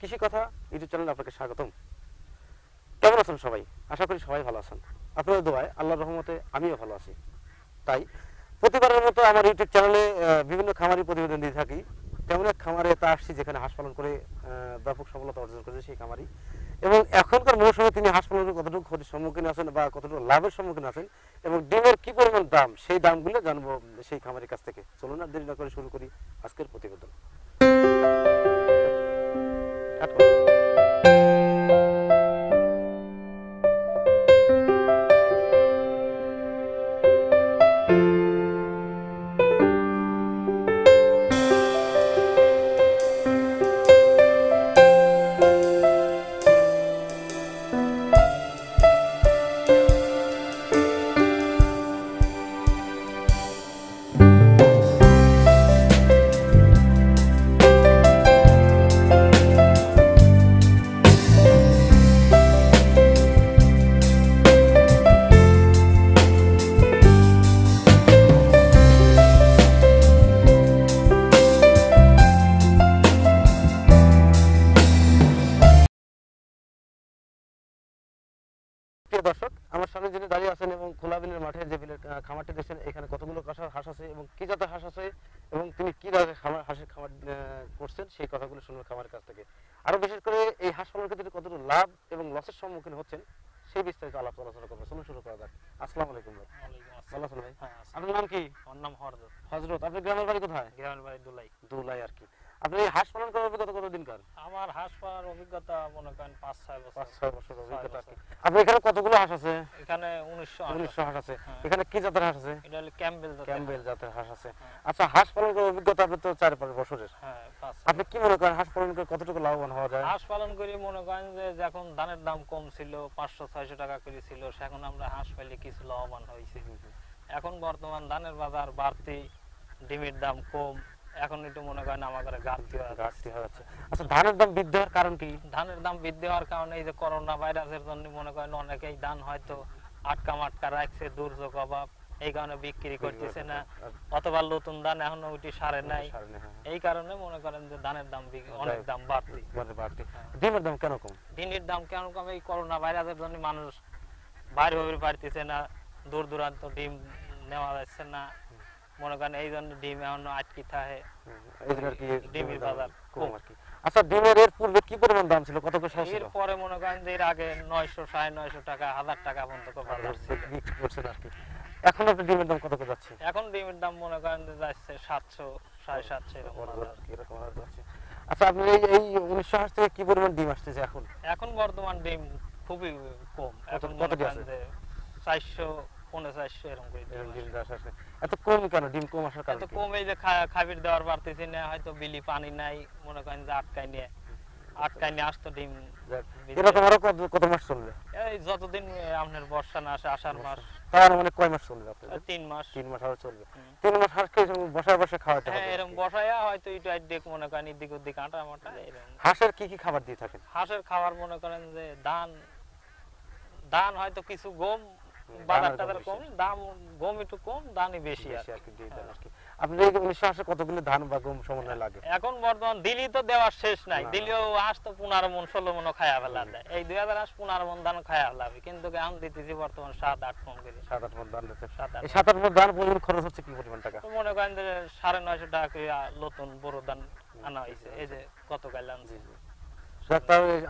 কৃষি কথা ইউটিউব চ্যানেলে আপনাকে স্বাগতম। কেমন আছেন সবাই? আশা করি সবাই ভালো আছেন। আপনাদের দোয়ায় আল্লাহর রহমতে আমিও ভালো আছি। তাই প্রতিবারের মতো আমার ইউটিউব চ্যানেলে বিভিন্ন খামারি প্রতিবেদন দিয়ে থাকি। তেমন এক খামারে তা আসছি যেখানে হাঁস পালন করে ব্যাপক সফলতা অর্জন করেছে সেই খামারি, এবং এখনকার মৌসুমে তিনি হাঁস পালনের কতটুকু ক্ষতির সম্মুখীন আছেন বা কতটুকু লাভের সম্মুখীন আছেন এবং ডিমের কি পরিমাণ দাম সেই দামগুলো জানবো সেই খামারের কাছ থেকে। চলুন আর দেরি না করে শুরু করি আজকের প্রতিবেদন। দর্শক, আমার সামনে যিনি দাঁড়িয়ে আছেন এবং খোলা বিলের মাঠে যে বিলের খামারটি দেখছেন, এখানে কতগুলো হাঁস আছে এবং কি জাতের হাঁস আছে এবং তিনি কি জাতের হাঁসের খামার করছেন সেই কথাগুলো শুনবেন খামারের কাছ থেকে। আরো বিশেষ করে এই হাঁস পালন ক্ষেত্রে কতটুকু লাভ এবং লসের সম্মুখীন হচ্ছেন সেই বিস্তারিত আলাপ আলোচনা করবো। চলুন শুরু করা যাক। আসসালামু আলাইকুম ভাই। ভালো আছেন ভাই? আপনার নাম কি? আমার নাম হরজত। হযরত, আপনার গ্রামের বাড়ি কোথায়? গ্রামের বাড়ি দুলাই। দুলাই আর কি। আপনি এই হাঁস পালন করার অভিজ্ঞতা কতদিনকার? আমার হাঁস পালার অভিজ্ঞতা মনে করেন 5-6 বছর। 5-6 বছর অভিজ্ঞতা আর কি। আপনার এখানে কতগুলো হাঁস আছে? এখানে 1900 হাঁস আছে। এখানে কি জাতের হাঁস আছে? এটা হলো ক্যাম্বেল জাতের হাঁস আছে। আচ্ছা, হাঁস পালন করার অভিজ্ঞতা আপনার তো 4-5 বছরের। হ্যাঁ, 5। আপনি কি মনে করেন হাঁস পালন করে কতটুকু লাভবান হওয়া যায়? হাঁস পালন করি মনে করেন যে যখন ধানের দাম কম ছিল, 500-600 টাকা করে ছিল, এখন আমরা হাঁস পাইলে কিছু লাভবান হয়েছি। এখন বর্তমান ধানের বাজার বাড়তি, ডিমের দাম কম, এখন একটু মনে করেন আমাদের ঘাটতি হয়ে যাচ্ছে। আচ্ছা, ধানের দাম বৃদ্ধি হওয়ার কারণ কি? ধানের দাম বৃদ্ধি হওয়ার কারণে এই যে করোনা ভাইরাসের জন্য মনে করেন অনেকেই ধান হয়তো আটকা রাখছে, দুর্যোগ অভাব, এই কারণে বিক্রি করতেছে না, অথবা নতুন ধান এখনো উঠি সারে নাই, এই কারণে মনে করেন যে ধানের দাম অনেক দাম বাড়তি। ডিমের দাম কেন কম? ডিমের দাম কেন কম? এই করোনা ভাইরাসের জন্য মানুষ বাইরে হয়ে পারতেছে না, দূর দূরান্ত ডিম নেওয়া যাচ্ছে না, মনে করেন এই জন্য ডিম এখনো আটকি থাকে, ডিমের বাজার কম আর কি। আচ্ছা, ডিমের এর পূর্বে কি পরিমাণ দাম ছিল? কত করে ছিল? এর পরে মনে করেন যে এর আগে 900-950 টাকা, 1000 টাকা পর্যন্ত বাজার ছিল বিক্রি করছেন আর কি। এখন আপনি ডিমের দাম কত করে যাচ্ছে? এখন ডিমের দাম মনে করেন যে যাচ্ছে 700-750 এরকম যাচ্ছে। আচ্ছা, আপনি এই 1900 হাঁস থেকে কি পরিমাণ ডিম আসতেছে এখন? এখন বর্তমান ডিম খুবই কম। এখন কত আছে? 400-450 এরকম করে ডিম আসে। এত কম কেন? ডিম কম আসার কারণ এত কম এই যে খাবির দেওয়ার পারতেছি না, হয়তো বিলি পানি নাই, মনে করেন যে আটকায় নিয়ে আসতো ডিম। এরকম আরো কত মাস চলবে? এই যতদিন আপনার বর্ষা না আসে, আষাঢ় মাস। তার মানে কয় মাস চলবে আপনাদের? 3 মাস। 3 মাস আরো চলবে। 3 মাস হাঁসকে বসায় খাওয়াতে হবে? হ্যাঁ, এরকম বসায়া হয়তো একটু দেখ মনে করেন এদিক ওদিক আটা মাটা এরকম। হাঁসের কি কি খাবার দিয়ে থাকেন? হাঁসের খাবার মনে করেন যে ধান হয়তো কিছু গম, বাজারটা কম, দাম গম একটু কম, দানই বেশি আর কি। আপনি এই 1900 হাঁসে কতগুলো ধান বা গম সমন্বয় লাগে? এখন বর্তমান দিলি তো দেওয়ার শেষ নাই, দিলেও হাঁস তো 15 মণ 16 মণ খায়া ফেলা দেয়। এই 2000 হাঁস 15 মণ ধান খায়া ফেলাবে, কিন্তু এখন দিতেছি বর্তমান 7-8 মণ করে। 7-8 মণ ধান দিতে। এই 7-8 মণ ধান পরিমাণ খরচ হচ্ছে কি পরিমাণ টাকা? তো মনে করেন যে 950 টাকা করে নতুন বড় ধান আনা হয়েছে, এই যে গতকাল আনছি।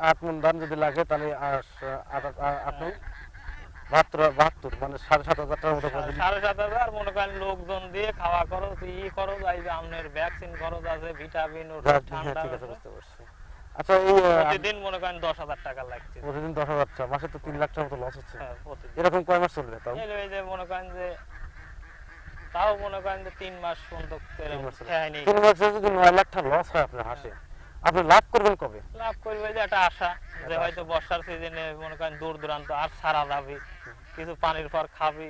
8 মণ ধান যদি লাগে তাহলে 72 মানে 7,500 টাকার মতো। 7,500 মনে করেন লোকজন দিয়ে খাওয়া খরচ, খরচ আইবে, আপনার ভ্যাকসিন খরচ আছে, ভিটামিন, ঠান্ডা। ঠিক আছে, বুঝতে পারছি। আচ্ছা, এই প্রতিদিন মনে করেন 10,000 টাকা লাগছে। প্রতিদিন 10,000 টাকা, মাসে তো 3 লাখ টাকার মতো লস হচ্ছে। এরকম কয় মাস চলবে তাও? এই যে মনে করেন যে তাও মনে করেন যে 3 মাস পর্যন্ত। 3 মাসে যদি 9 লাখ টাকা লস হয় আপনার হাঁসে, আপনি লাভ করবেন কবে? লাভ করবে যে একটা আশা যে হয়তো বর্ষার সিজনে মনে করেন দূর দূরান্ত আর সারা যাবে, কিছু পানির পর খাবি,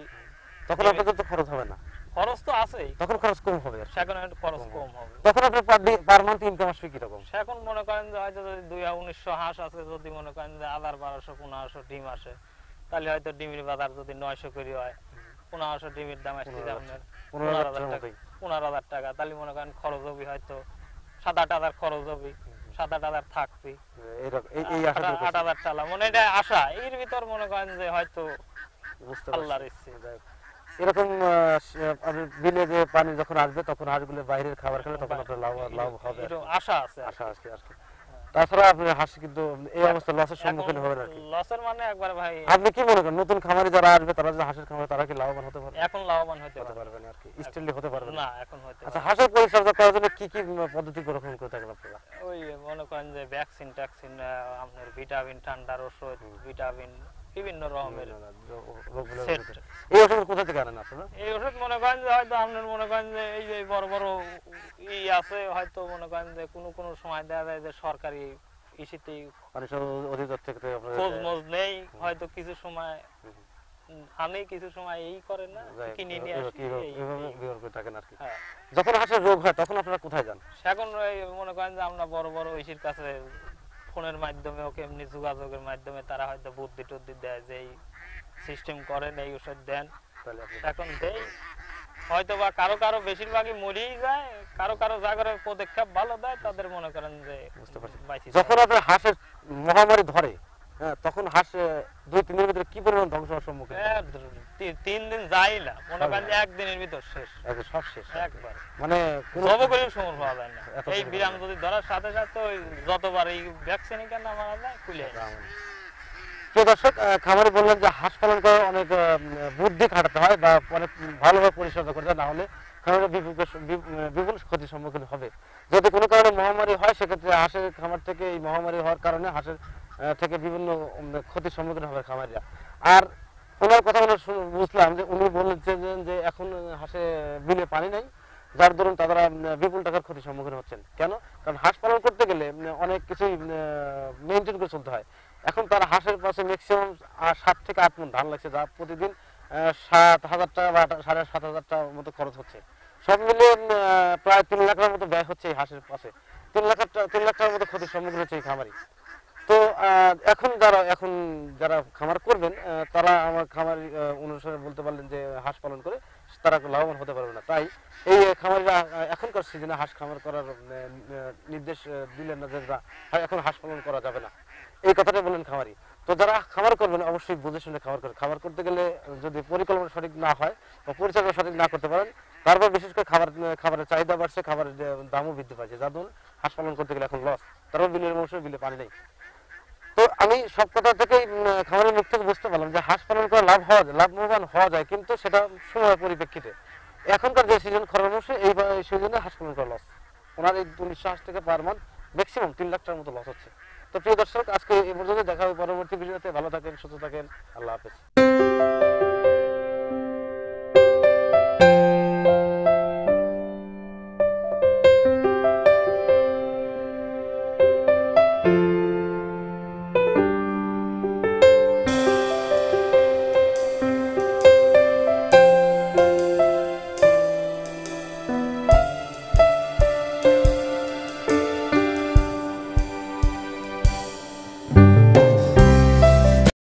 তখন আপনাদের তো খরচ হবে না। খরচ তো আছেই, তখন খরচ কম হবে। সেখানে একটু খরচ কম হবে। তখন আপনার পার মান্থ ইনকাম আসবে কি রকম? এখন মনে করেন যে হয়তো যদি 1900 হাঁস আছে, যদি মনে করেন যে 1200-1500 ডিম আসে, তাহলে হয়তো ডিমের বাজার যদি 900 করে হয়, 1500 ডিমের দাম আসছে আপনার 15,000 টাকা, তাহলে মনে করেন খরচ হবে হয়তো 7-8 হাজার খরচ হবে। 7-8 হাজার থাকবি, এই আশাটা 8,000 টালা মনে এটা আশা, এর ভিতর মনে করেন যে হয়তো বুঝতে আল্লাহর পারছি। ইচ্ছে। এরকম আপনার বিলে যে পানি যখন আসবে তখন হাঁসগুলো বাইরের খাবার খেলে তখন আপনার লাভ হবে আর একটু কি। আশা আছে আর আশা কি। আছে আর কি। তাছাড়া আপনি হাঁস কিন্তু এই অবস্থা লসের সম্মুখীন হবেন আর কি। লসের মানে একবার ভাই আপনি কি মনে করেন নতুন খামারি যারা আসবে তারা যে হাঁসের খামার তারা কি লাভবান হতে পারবে? এখন লাভবান হতে হতে পারে পারবে না আর কি, স্টিলি হতে পারবে না। না, এখন হতে আচ্ছা, পারে। হাঁসের পরিচর্যা করার জন্য কি কি পদ্ধতি গ্রহণ করে থাকেন আপনারা? ওই মনে করেন যে ভ্যাকসিন ট্যাকসিন, আপনার ভিটামিন, ঠান্ডার ওষুধ, ভিটামিন, বিভিন্ন রকমের রোগগুলো সেট। এই ওষুধ কোথা থেকে আনেন আপনারা? এই ওষুধ মনে করেন যে হয়তো আপনার মনে করেন যে এই যে বড় বড় আছে, হয়তো মনে করেন যে কোনো সময় দেখা যায় যে সরকারি ইসিতেই মানে সব অধিদপ্তর থেকে আপনারা খোঁজ মোজ নেই, হয়তো কিছু সময় আনে, কিছু সময় এই করে না, কিনে নিয়ে আসি, এইভাবে ব্যবহার করে থাকেন আর কি। হ্যাঁ। যখন হাঁসের রোগ হয় তখন আপনারা কোথায় যান? এখন ওই মনে করেন যে আমরা বড় বড় ঐশীর কাছে ফোনের মাধ্যমে, ওকে এমনি যোগাযোগের মাধ্যমে তারা হয়তো বুদ্ধি টুদ্ধি দেয় যে এই সিস্টেম করেন, এই ওষুধ দেন, তাহলে আপনি এখন দেই। হয়তো বা কারো কারো বেশিরভাগই মরেই যায়, কারো কারো জায়গার পদক্ষেপ ভালো দেয়, তাদের মনে করেন যে বুঝতে পারছি। বাইচে যখন আপনার হাঁসের মহামারী ধরে, হ্যাঁ, তখন হাঁস 2-3 দিনের ভিতরে কি পরিমাণ ধ্বংস হওয়ার সম্মুখীন হয়? 3 দিন যাই না, মনে করেন যে একদিনের ভিতর শেষ, একদম সব শেষ একবার মানে কোনো সবগুলির সময় পাওয়া যায় না। এত এই পরিমাণ বিরাম যদি ধরার সাথে সাথে ওই যতবার এই ভ্যাকসিনই কেন মারা যায় খুলে প্রিয় দর্শক, খামারে বললাম যে হাঁস পালন করার অনেক বুদ্ধি খাটাতে হয় বা অনেক ভালোভাবে পরিচর্যা করতে হয়, না হলে খামারে বিপুল ক্ষতির সম্মুখীন হবে। যদি কোনো কারণে মহামারী হয় সেক্ষেত্রে হাঁসের খামার থেকে এই মহামারী হওয়ার কারণে হাঁসের থেকে বিভিন্ন ক্ষতির সম্মুখীন হবে খামারিরা। আর ওনার কথা বুঝলাম যে উনি বলেছেন যে এখন হাঁসে বিলে পানি নাই, যার দরুন তারা বিপুল টাকার ক্ষতির সম্মুখীন হচ্ছেন। কেন? কারণ হাঁস পালন করতে গেলে অনেক কিছুই মেনটেন করে চলতে হয়। এখন তার হাঁসের পাশে ম্যাক্সিমাম 7 থেকে 8 মণ ধান লাগছে, যা প্রতিদিন 7,000 টাকা বা 7,500 টাকার মতো খরচ হচ্ছে। সব মিলিয়ে প্রায় 3 লাখ টাকার মতো ব্যয় হচ্ছে এই হাঁসের পাশে। 3 লাখ টাকার মতো ক্ষতির সম্মুখীন হচ্ছে এই খামারি। তো এখন যারা খামার করবেন তারা আমার খামার অনুসারে বলতে পারলেন যে হাঁস পালন করে তারা লাভবান হতে পারবে না। তাই এই খামারিরা এখনকার সিজনে হাঁস খামার করার নির্দেশ দিলেন না যে এখন হাঁস পালন করা যাবে না, এই কথাটা বললেন খামারি। তো যারা খামার করবেন অবশ্যই বুঝে শুনে খামার করবেন। খামার করতে গেলে যদি পরিকল্পনা সঠিক না হয় বা পরিচর্যা সঠিক না করতে পারেন, তারপর বিশেষ করে খাবারের চাহিদা বাড়ছে, খাবারের দামও বৃদ্ধি পাচ্ছে, যার জন্য হাঁস পালন করতে গেলে এখন লস। তারপর বিলের মৌসুমে বিলে পানি নেই। তো আমি সব কথা থেকেই খামারের মুখ থেকে বুঝতে পারলাম যে হাঁস পালন করে লাভবান হওয়া যায়, কিন্তু সেটা সময় পরিপ্রেক্ষিতে। এখনকার যে সিজন খরার মৌসুমে এই সিজনে হাঁস পালন করা লস। ওনার এই 1900 হাঁস থেকে পার মান্থ ম্যাক্সিমাম 3 লাখ টাকার মতো লস হচ্ছে। তো প্রিয় দর্শক, আজকে এই পর্যন্ত দেখা হবে পরবর্তী ভিডিওতে। ভালো থাকেন, সুস্থ থাকেন।